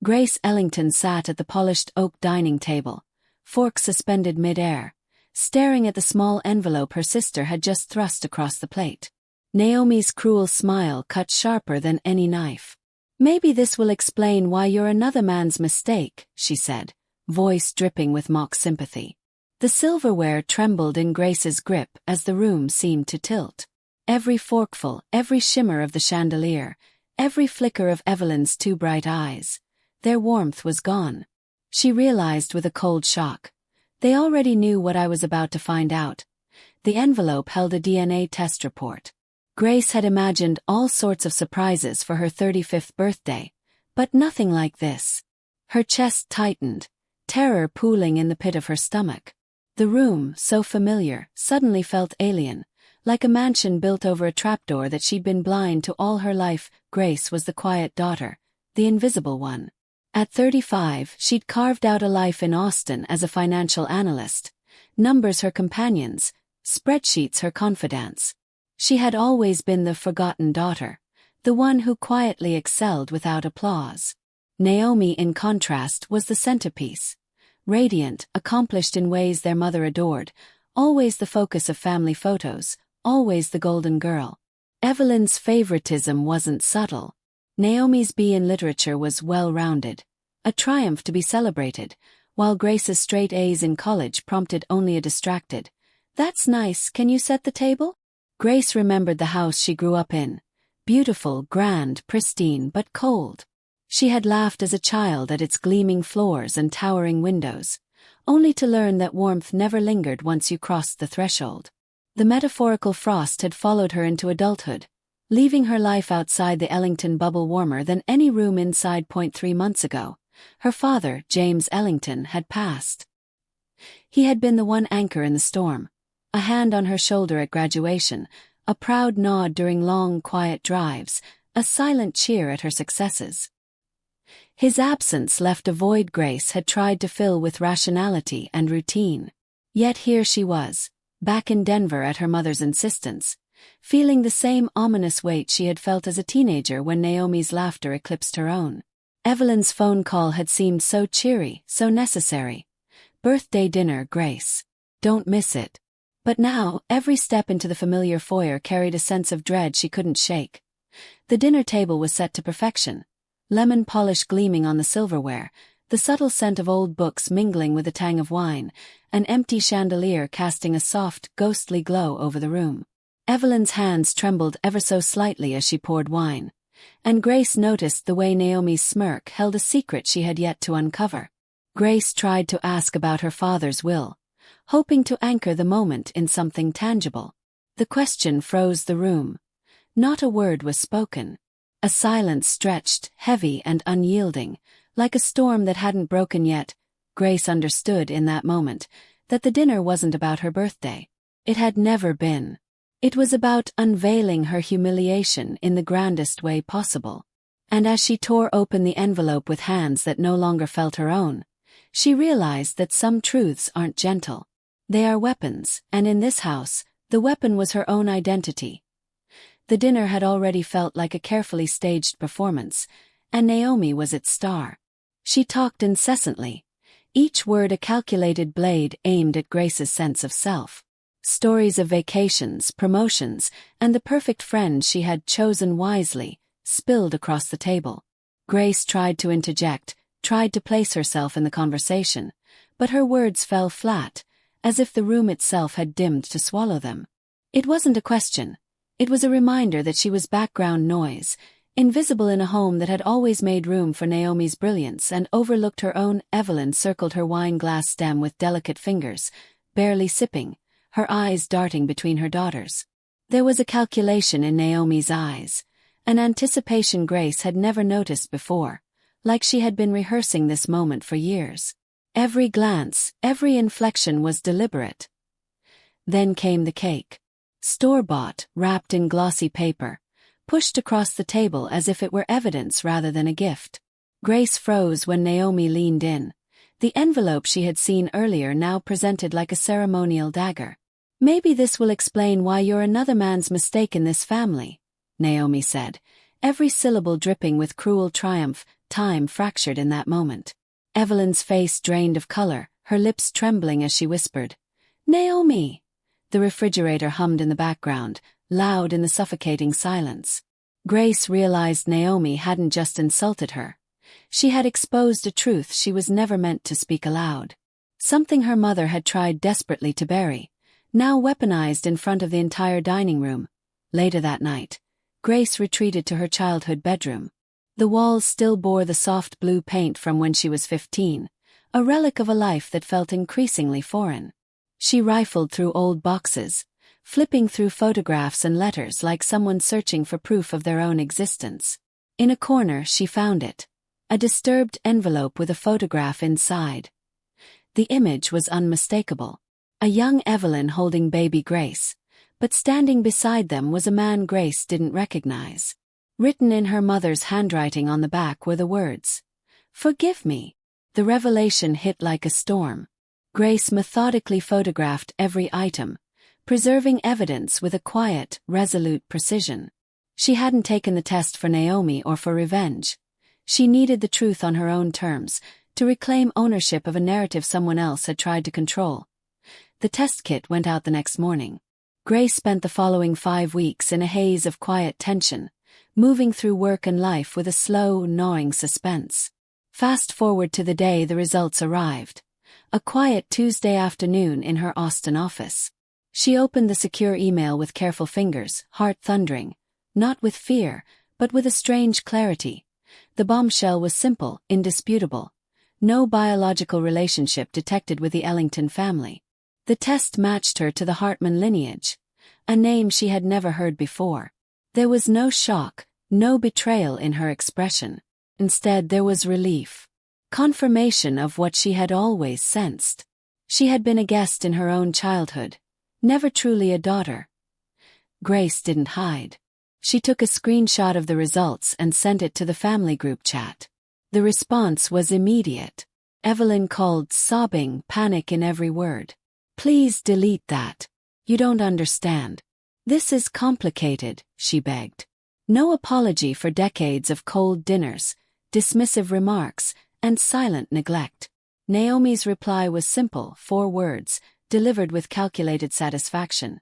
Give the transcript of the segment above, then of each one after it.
Grace Ellington sat at the polished oak dining table, fork suspended mid-air, staring at the small envelope her sister had just thrust across the plate. Naomi's cruel smile cut sharper than any knife. "Maybe this will explain why you're another man's mistake," she said, voice dripping with mock sympathy. The silverware trembled in Grace's grip as the room seemed to tilt. Every forkful, every shimmer of the chandelier, every flicker of Evelyn's two bright eyes, their warmth was gone. She realized with a cold shock. They already knew what I was about to find out. The envelope held a DNA test report. Grace had imagined all sorts of surprises for her 35th birthday, but nothing like this. Her chest tightened, terror pooling in the pit of her stomach. The room, so familiar, suddenly felt alien, like a mansion built over a trapdoor that she'd been blind to all her life. Grace was the quiet daughter, the invisible one. At 35, she'd carved out a life in Austin as a financial analyst, numbers her companions, spreadsheets her confidants. She had always been the forgotten daughter, the one who quietly excelled without applause. Naomi, in contrast, was the centerpiece. Radiant, accomplished in ways their mother adored, always the focus of family photos, always the golden girl. Evelyn's favoritism wasn't subtle. Naomi's B in literature was well-rounded, a triumph to be celebrated, while Grace's straight A's in college prompted only a distracted, "That's nice, can you set the table?" Grace remembered the house she grew up in. Beautiful, grand, pristine, but cold. She had laughed as a child at its gleaming floors and towering windows, only to learn that warmth never lingered once you crossed the threshold. The metaphorical frost had followed her into adulthood, leaving her life outside the Ellington bubble warmer than any room inside. 3 months ago, her father, James Ellington, had passed. He had been the one anchor in the storm, a hand on her shoulder at graduation, a proud nod during long, quiet drives, a silent cheer at her successes. His absence left a void Grace had tried to fill with rationality and routine. Yet here she was, back in Denver at her mother's insistence, feeling the same ominous weight she had felt as a teenager when Naomi's laughter eclipsed her own. Evelyn's phone call had seemed so cheery, so necessary. "Birthday dinner, Grace. Don't miss it." But now, every step into the familiar foyer carried a sense of dread she couldn't shake. The dinner table was set to perfection. Lemon polish gleaming on the silverware, the subtle scent of old books mingling with the tang of wine, an empty chandelier casting a soft, ghostly glow over the room. Evelyn's hands trembled ever so slightly as she poured wine, and Grace noticed the way Naomi's smirk held a secret she had yet to uncover. Grace tried to ask about her father's will, hoping to anchor the moment in something tangible. The question froze the room. Not a word was spoken. A silence stretched, heavy and unyielding, like a storm that hadn't broken yet. Grace understood in that moment that the dinner wasn't about her birthday. It had never been. It was about unveiling her humiliation in the grandest way possible. And as she tore open the envelope with hands that no longer felt her own, she realized that some truths aren't gentle. They are weapons, and in this house, the weapon was her own identity. The dinner had already felt like a carefully staged performance, and Naomi was its star. She talked incessantly, each word a calculated blade aimed at Grace's sense of self. Stories of vacations, promotions, and the perfect friend she had chosen wisely, spilled across the table. Grace tried to interject, tried to place herself in the conversation, but her words fell flat, as if the room itself had dimmed to swallow them. It wasn't a question. It was a reminder that she was background noise, invisible in a home that had always made room for Naomi's brilliance and overlooked her own. Evelyn circled her wine glass stem with delicate fingers, barely sipping, her eyes darting between her daughters. There was a calculation in Naomi's eyes, an anticipation Grace had never noticed before, like she had been rehearsing this moment for years. Every glance, every inflection was deliberate. Then came the cake. Store-bought, wrapped in glossy paper, pushed across the table as if it were evidence rather than a gift. Grace froze when Naomi leaned in. The envelope she had seen earlier now presented like a ceremonial dagger. "Maybe this will explain why you're another man's mistake in this family," Naomi said, every syllable dripping with cruel triumph. time fractured in that moment. Evelyn's face drained of color, her lips trembling as she whispered, "Naomi!" The refrigerator hummed in the background, loud in the suffocating silence. Grace realized Naomi hadn't just insulted her. She had exposed a truth she was never meant to speak aloud. Something her mother had tried desperately to bury, now weaponized in front of the entire dining room. Later that night, Grace retreated to her childhood bedroom. The walls still bore the soft blue paint from when she was 15, a relic of a life that felt increasingly foreign. She rifled through old boxes, flipping through photographs and letters like someone searching for proof of their own existence. In a corner she found it, a disturbed envelope with a photograph inside. The image was unmistakable. A young Evelyn holding baby Grace, but standing beside them was a man Grace didn't recognize. Written in her mother's handwriting on the back were the words, "Forgive me." The revelation hit like a storm. Grace methodically photographed every item, preserving evidence with a quiet, resolute precision. She hadn't taken the test for Naomi or for revenge. She needed the truth on her own terms, to reclaim ownership of a narrative someone else had tried to control. The test kit went out the next morning. Grace spent the following 5 weeks in a haze of quiet tension, moving through work and life with a slow, gnawing suspense. Fast forward to the day the results arrived. A quiet Tuesday afternoon in her Austin office. She opened the secure email with careful fingers, heart thundering, not with fear, but with a strange clarity. The bombshell was simple, indisputable. No biological relationship detected with the Ellington family. The test matched her to the Hartman lineage, a name she had never heard before. There was no shock, no betrayal in her expression. Instead there was relief. Confirmation of what she had always sensed. She had been a guest in her own childhood, never truly a daughter. Grace didn't hide. She took a screenshot of the results and sent it to the family group chat. The response was immediate. Evelyn called, sobbing, panic in every word. "Please delete that. You don't understand. This is complicated," she begged. No apology for decades of cold dinners, dismissive remarks, and silent neglect. Naomi's reply was simple, 4 words, delivered with calculated satisfaction.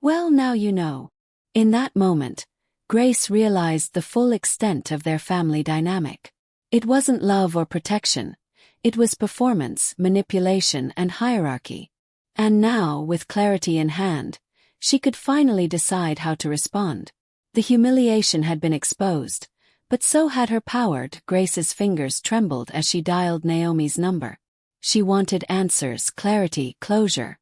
"Well, now you know." In that moment, Grace realized the full extent of their family dynamic. It wasn't love or protection. It was performance, manipulation, and hierarchy. And now, with clarity in hand, she could finally decide how to respond. The humiliation had been exposed, but so had her power. Grace's fingers trembled as she dialed Naomi's number. She wanted answers, clarity, closure.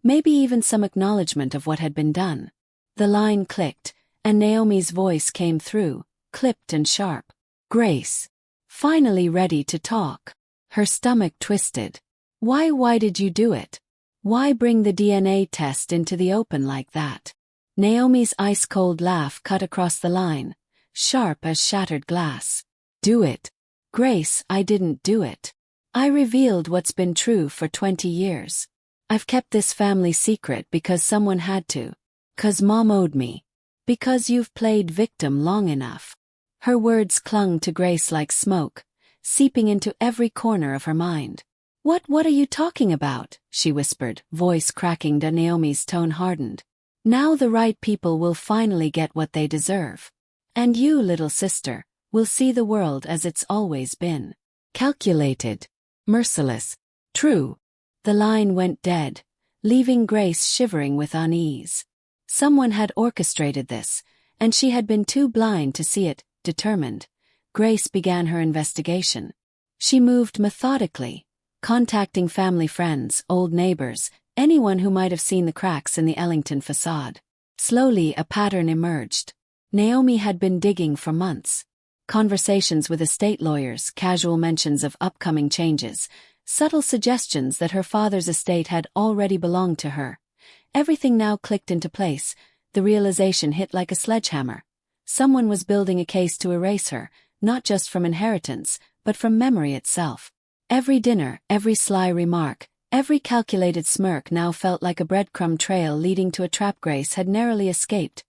Maybe even some acknowledgement of what had been done. The line clicked, and Naomi's voice came through, clipped and sharp. "Grace." Finally ready to talk. Her stomach twisted. Why did you do it? Why bring the DNA test into the open like that? Naomi's ice-cold laugh cut across the line, sharp as shattered glass. "Do it." "Grace, I didn't do it. I revealed what's been true for 20 years. I've kept this family secret because someone had to. 'Cause Mom owed me. Because you've played victim long enough." Her words clung to Grace like smoke, seeping into every corner of her mind. What are you talking about?" she whispered, voice cracking. Naomi's tone hardened. "Now the right people will finally get what they deserve. And you, little sister, will see the world as it's always been. Calculated. Merciless. True." The line went dead, leaving Grace shivering with unease. Someone had orchestrated this, and she had been too blind to see it. Determined, Grace began her investigation. She moved methodically, contacting family friends, old neighbors, anyone who might have seen the cracks in the Ellington facade. Slowly a pattern emerged. Naomi had been digging for months. Conversations with estate lawyers, casual mentions of upcoming changes, subtle suggestions that her father's estate had already belonged to her. Everything now clicked into place. The realization hit like a sledgehammer. Someone was building a case to erase her, not just from inheritance, but from memory itself. Every dinner, every sly remark, every calculated smirk now felt like a breadcrumb trail leading to a trap Grace had narrowly escaped.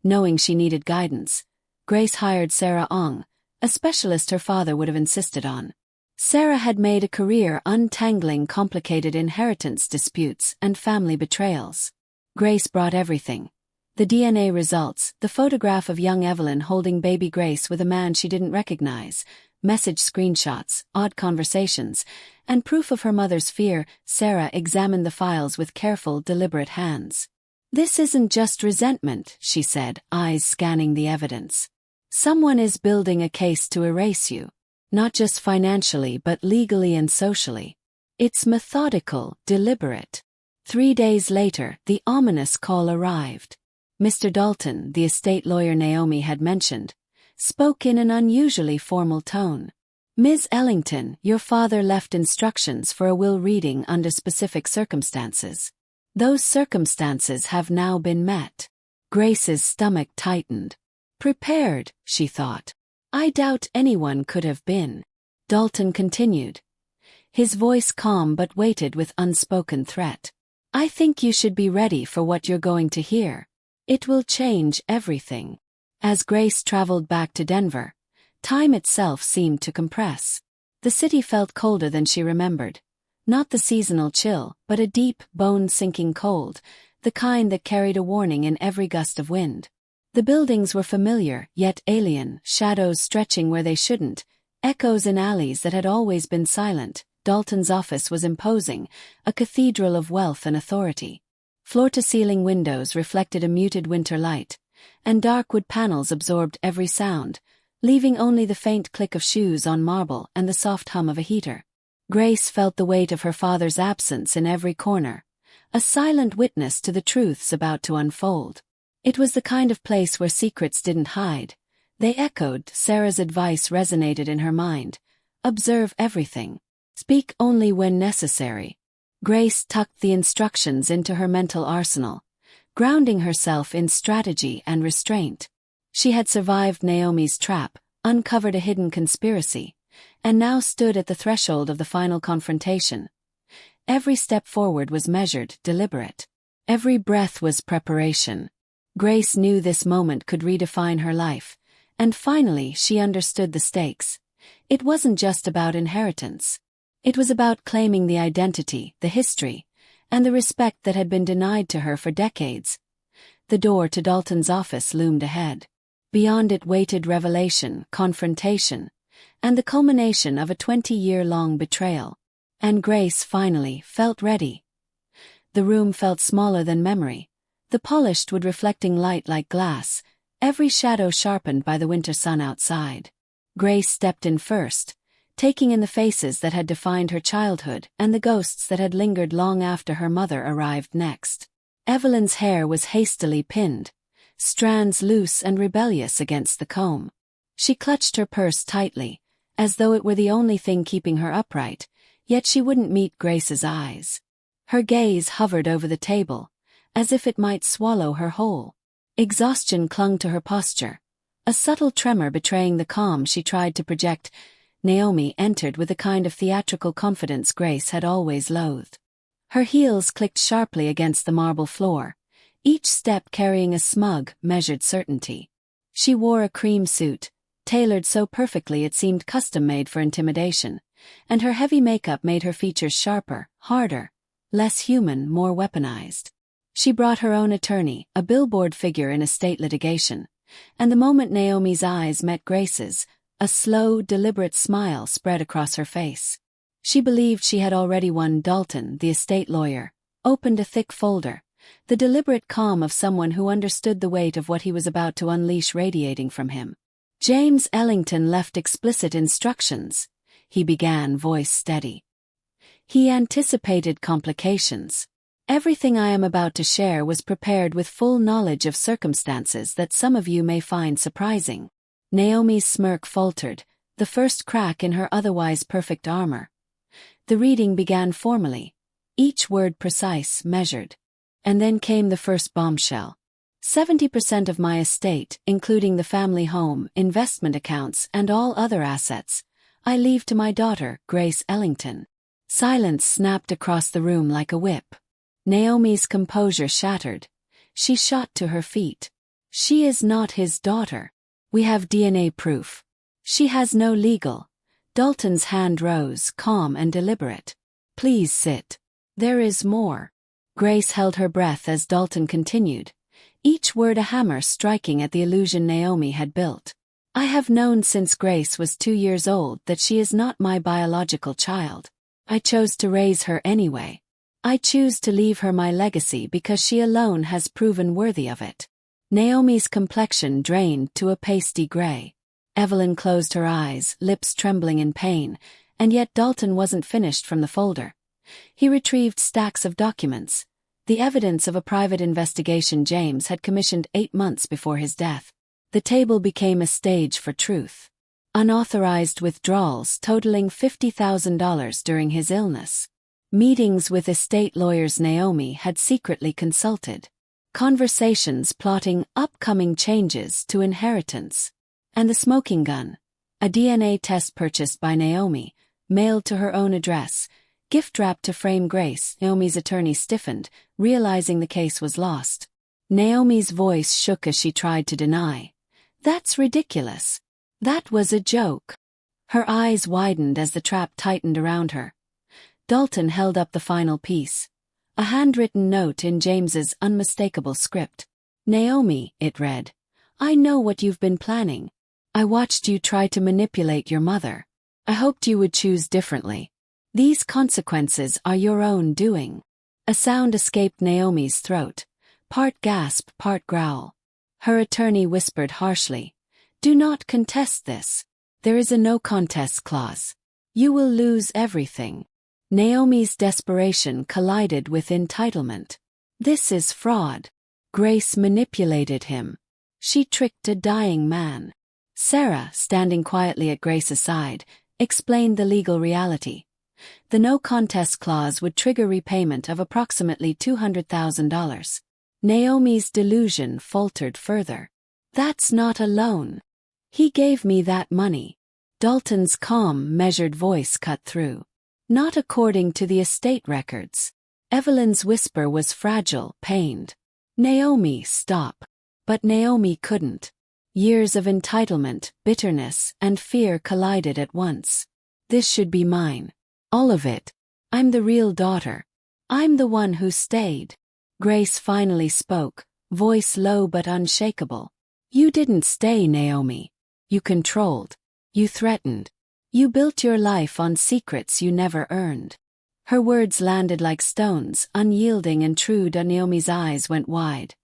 Knowing she needed guidance, Grace hired Sarah Ong, a specialist her father would have insisted on. Sarah had made a career untangling complicated inheritance disputes and family betrayals. Grace brought everything. The DNA results, the photograph of young Evelyn holding baby Grace with a man she didn't recognize, message screenshots, odd conversations, and proof of her mother's fear. Sarah examined the files with careful, deliberate hands. "This isn't just resentment," she said, eyes scanning the evidence. "Someone is building a case to erase you. Not just financially but legally and socially. It's methodical, deliberate." 3 days later, the ominous call arrived. Mr. Dalton, the estate lawyer Naomi had mentioned, spoke in an unusually formal tone. "Ms. Ellington, your father left instructions for a will reading under specific circumstances. Those circumstances have now been met." Grace's stomach tightened. Prepared, she thought. "I doubt anyone could have been." Dalton continued, his voice calm but weighted with unspoken threat. "I think you should be ready for what you're going to hear. It will change everything." As Grace traveled back to Denver, time itself seemed to compress. The city felt colder than she remembered. Not the seasonal chill, but a deep, bone-sinking cold, the kind that carried a warning in every gust of wind. The buildings were familiar, yet alien, shadows stretching where they shouldn't, echoes in alleys that had always been silent. Dalton's office was imposing, a cathedral of wealth and authority. Floor-to-ceiling windows reflected a muted winter light, and dark wood panels absorbed every sound, leaving only the faint click of shoes on marble and the soft hum of a heater. Grace felt the weight of her father's absence in every corner, a silent witness to the truths about to unfold. It was the kind of place where secrets didn't hide. They echoed. Sarah's advice resonated in her mind. Observe everything. Speak only when necessary. Grace tucked the instructions into her mental arsenal, grounding herself in strategy and restraint. She had survived Naomi's trap, uncovered a hidden conspiracy, and now stood at the threshold of the final confrontation. Every step forward was measured, deliberate. Every breath was preparation. Grace knew this moment could redefine her life, and finally she understood the stakes. It wasn't just about inheritance. It was about claiming the identity, the history, and the respect that had been denied to her for decades. The door to Dalton's office loomed ahead. Beyond it waited revelation, confrontation, and the culmination of a 20-year-long betrayal. And Grace finally felt ready. The room felt smaller than memory, the polished wood reflecting light like glass, every shadow sharpened by the winter sun outside. Grace stepped in first, taking in the faces that had defined her childhood and the ghosts that had lingered long after her mother arrived next. Evelyn's hair was hastily pinned, strands loose and rebellious against the comb. She clutched her purse tightly, as though it were the only thing keeping her upright, yet she wouldn't meet Grace's eyes. Her gaze hovered over the table, as if it might swallow her whole. Exhaustion clung to her posture, a subtle tremor betraying the calm she tried to project. Naomi entered with the kind of theatrical confidence Grace had always loathed. Her heels clicked sharply against the marble floor, each step carrying a smug, measured certainty. She wore a cream suit, tailored so perfectly it seemed custom-made for intimidation, and her heavy makeup made her features sharper, harder, less human, more weaponized. She brought her own attorney, a billboard figure in estate litigation, and the moment Naomi's eyes met Grace's, a slow, deliberate smile spread across her face. She believed she had already won. Dalton, the estate lawyer, opened a thick folder, the deliberate calm of someone who understood the weight of what he was about to unleash radiating from him. "James Ellington left explicit instructions," he began, voice steady. "He anticipated complications. Everything I am about to share was prepared with full knowledge of circumstances that some of you may find surprising." Naomi's smirk faltered, the first crack in her otherwise perfect armor. The reading began formally, each word precise, measured. And then came the first bombshell. 70% of my estate, including the family home, investment accounts, and all other assets, I leave to my daughter, Grace Ellington. Silence snapped across the room like a whip. Naomi's composure shattered. She shot to her feet. "She is not his daughter. We have DNA proof." She has no legal. Dalton's hand rose, calm and deliberate. Please sit. There is more. Grace held her breath as Dalton continued, each word a hammer striking at the illusion Naomi had built. I have known since Grace was 2 years old that she is not my biological child. I chose to raise her anyway. I choose to leave her my legacy because she alone has proven worthy of it. Naomi's complexion drained to a pasty gray. Evelyn closed her eyes, lips trembling in pain, and yet Dalton wasn't finished from the folder. He retrieved stacks of documents, the evidence of a private investigation James had commissioned 8 months before his death. The table became a stage for truth. Unauthorized withdrawals totaling $50,000 during his illness. Meetings with estate lawyers Naomi had secretly consulted. Conversations plotting upcoming changes to inheritance. And the smoking gun. A DNA test purchased by Naomi, mailed to her own address, gift-wrapped to frame Grace. Naomi's attorney stiffened, realizing the case was lost. Naomi's voice shook as she tried to deny. That's ridiculous. That was a joke. Her eyes widened as the trap tightened around her. Dalton held up the final piece. A handwritten note in James's unmistakable script. Naomi, it read. I know what you've been planning. I watched you try to manipulate your mother. I hoped you would choose differently. These consequences are your own doing. A sound escaped Naomi's throat. Part gasp, part growl. Her attorney whispered harshly. Do not contest this. There is a no contest clause. You will lose everything. Naomi's desperation collided with entitlement. This is fraud. Grace manipulated him. She tricked a dying man. Sarah, standing quietly at Grace's side, explained the legal reality. The no contest clause would trigger repayment of approximately $200,000. Naomi's delusion faltered further. That's not a loan. He gave me that money. Dalton's calm, measured voice cut through. Not according to the estate records. Evelyn's whisper was fragile, pained. Naomi, stop. But Naomi couldn't. Years of entitlement, bitterness, and fear collided at once. This should be mine. All of it. I'm the real daughter. I'm the one who stayed. Grace finally spoke, voice low but unshakable. You didn't stay, Naomi. You controlled. You threatened. You built your life on secrets you never earned. Her words landed like stones, unyielding and true. Naomi's eyes went wide.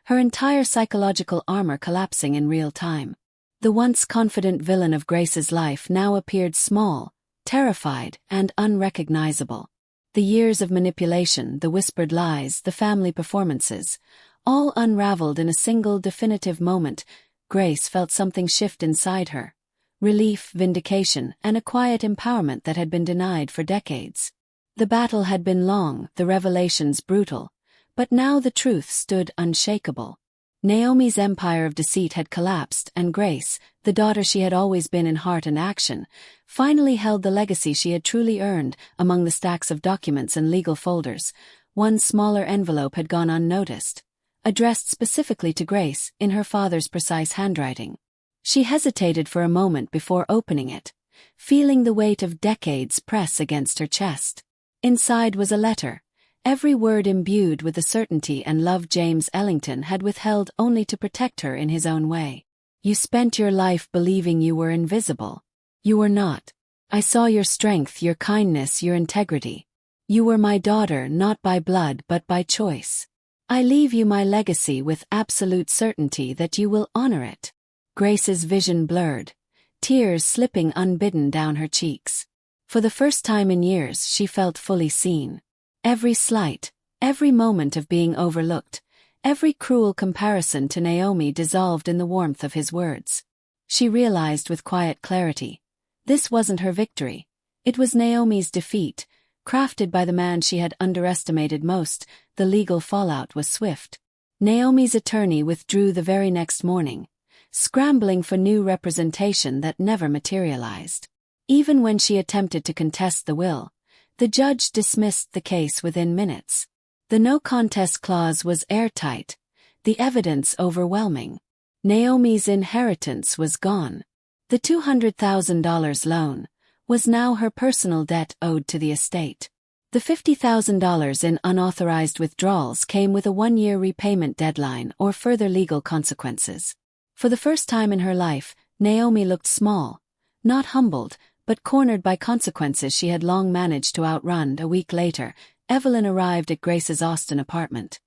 Her entire psychological armor collapsing in real time. The once confident villain of Grace's life now appeared small, terrified, and unrecognizable. The years of manipulation, the whispered lies, the family performances, all unraveled in a single definitive moment. Grace felt something shift inside her. Relief, vindication, and a quiet empowerment that had been denied for decades. The battle had been long, the revelations brutal, but now the truth stood unshakable. Naomi's empire of deceit had collapsed, and Grace, the daughter she had always been in heart and action, finally held the legacy she had truly earned. Among the stacks of documents and legal folders, one smaller envelope had gone unnoticed, addressed specifically to Grace in her father's precise handwriting. She hesitated for a moment before opening it, feeling the weight of decades press against her chest. Inside was a letter, every word imbued with the certainty and love James Ellington had withheld only to protect her in his own way. You spent your life believing you were invisible. You were not. I saw your strength, your kindness, your integrity. You were my daughter not by blood but by choice. I leave you my legacy with absolute certainty that you will honor it. Grace's vision blurred, tears slipping unbidden down her cheeks. For the first time in years she felt fully seen. Every slight, every moment of being overlooked, every cruel comparison to Naomi dissolved in the warmth of his words. She realized with quiet clarity. This wasn't her victory. It was Naomi's defeat, crafted by the man she had underestimated most. The legal fallout was swift. Naomi's attorney withdrew the very next morning, scrambling for new representation that never materialized. Even when she attempted to contest the will, the judge dismissed the case within minutes. The no contest clause was airtight, the evidence overwhelming. Naomi's inheritance was gone. The $200,000 loan was now her personal debt owed to the estate. The $50,000 in unauthorized withdrawals came with a 1-year repayment deadline or further legal consequences. For the first time in her life, Naomi looked small, not humbled, but cornered by consequences she had long managed to outrun. A week later, Evelyn arrived at Grace's Austin apartment.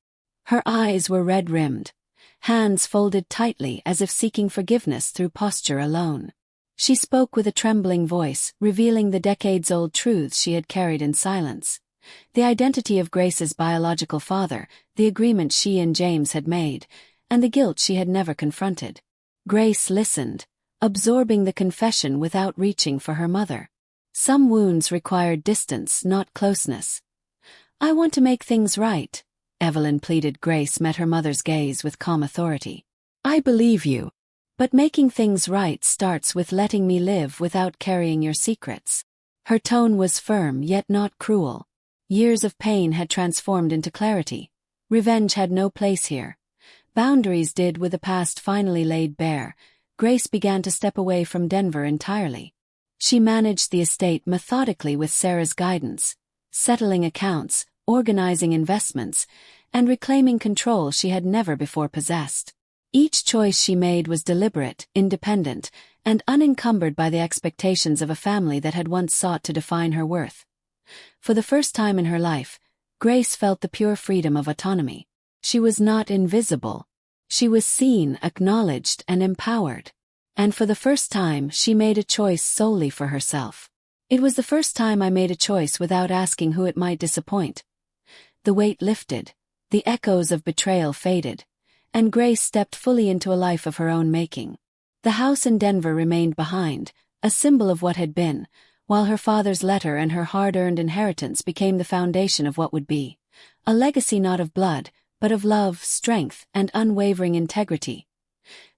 Her eyes were red-rimmed, hands folded tightly as if seeking forgiveness through posture alone. She spoke with a trembling voice, revealing the decades-old truths she had carried in silence. The identity of Grace's biological father, the agreement she and James had made, and the guilt she had never confronted. Grace listened, absorbing the confession without reaching for her mother. Some wounds required distance, not closeness. "I want to make things right," Evelyn pleaded. Grace met her mother's gaze with calm authority. "I believe you. But making things right starts with letting me live without carrying your secrets." Her tone was firm yet not cruel. Years of pain had transformed into clarity. Revenge had no place here. Boundaries did. With the past finally laid bare, Grace began to step away from Denver entirely. She managed the estate methodically with Sarah's guidance, settling accounts, organizing investments, and reclaiming control she had never before possessed. Each choice she made was deliberate, independent, and unencumbered by the expectations of a family that had once sought to define her worth. For the first time in her life, Grace felt the pure freedom of autonomy. She was not invisible. She was seen, acknowledged, and empowered. And for the first time, she made a choice solely for herself. "It was the first time I made a choice without asking who it might disappoint." The weight lifted, the echoes of betrayal faded, and Grace stepped fully into a life of her own making. The house in Denver remained behind, a symbol of what had been, while her father's letter and her hard-earned inheritance became the foundation of what would be. A legacy not of blood, but of love, strength, and unwavering integrity.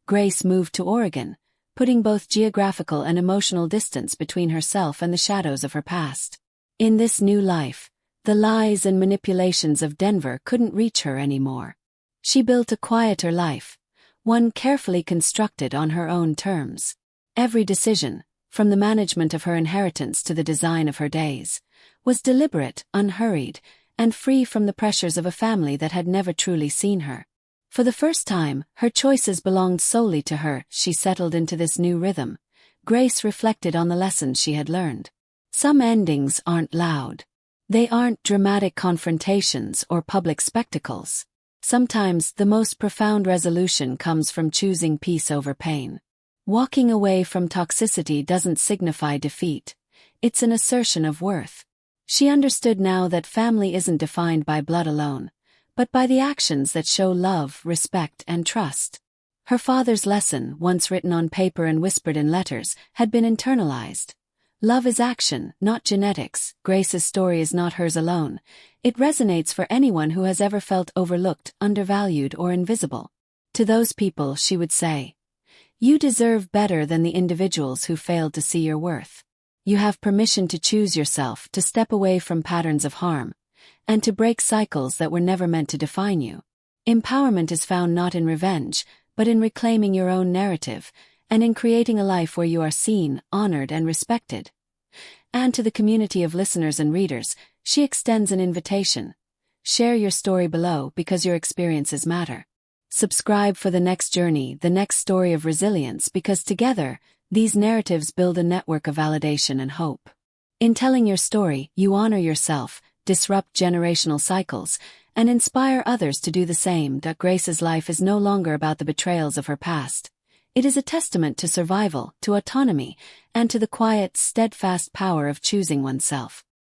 Grace moved to Oregon, putting both geographical and emotional distance between herself and the shadows of her past. In this new life, the lies and manipulations of Denver couldn't reach her anymore. She built a quieter life, one carefully constructed on her own terms. Every decision, from the management of her inheritance to the design of her days, was deliberate, unhurried, and free from the pressures of a family that had never truly seen her. For the first time, her choices belonged solely to her. She settled into this new rhythm. Grace reflected on the lessons she had learned. Some endings aren't loud. They aren't dramatic confrontations or public spectacles. Sometimes the most profound resolution comes from choosing peace over pain. Walking away from toxicity doesn't signify defeat. It's an assertion of worth. She understood now that family isn't defined by blood alone, but by the actions that show love, respect, and trust. Her father's lesson, once written on paper and whispered in letters, had been internalized. Love is action, not genetics. Grace's story is not hers alone. It resonates for anyone who has ever felt overlooked, undervalued, or invisible. To those people, she would say, "You deserve better than the individuals who failed to see your worth. You have permission to choose yourself, to step away from patterns of harm, and to break cycles that were never meant to define you." Empowerment is found not in revenge, but in reclaiming your own narrative, and in creating a life where you are seen, honored, and respected. And to the community of listeners and readers, she extends an invitation. Share your story below because your experiences matter. Subscribe for the next journey, the next story of resilience, because together, these narratives build a network of validation and hope. In telling your story, you honor yourself, disrupt generational cycles, and inspire others to do the same. Grace's life is no longer about the betrayals of her past. It is a testament to survival, to autonomy, and to the quiet, steadfast power of choosing oneself.